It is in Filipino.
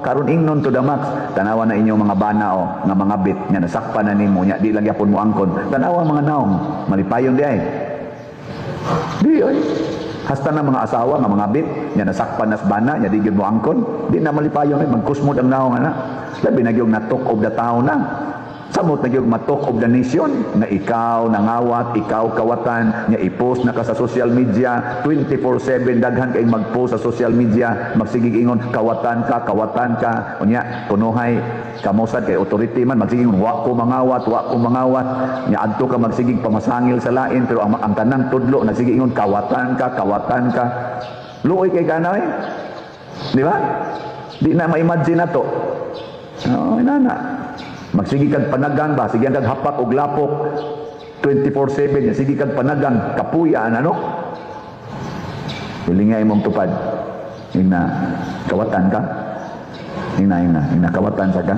karon ingnon to the max. Tanawa na inyong mga banao nga mga bit nga nasakpan na nimo nya di lang yapon mo angkon. Tanawa mga naong malipayon di ay. Di ay. Hasta na mga asawa nga mga bit nya nasakpan nas bana nya di gyud mo angkon. Di na malipayon ay magkusmod ang naong ana. Labi na gyud natok of the town na. Samot na yung matok of the nation na ikaw nangawat, ikaw kawatan, nga i-post na ka sa social media 24/7 daghan kay mag-post sa social media magsigig ingon kawatan ka unya kunuhay kamosad kay authority man magsigig ingon wa ko mangawat nya adto ka magsigig pamasangil sa lain pero ang tanang tudlo nagsigig ingon kawatan ka luoy kay kanay di ba di na ma-imagine nato inana magsigi kag panagang ba sige kag hapak og lapok 24/7 sige kag panagang kapuyan ano pilingay mong tupad ina kawatan ka ina kawatan sa ka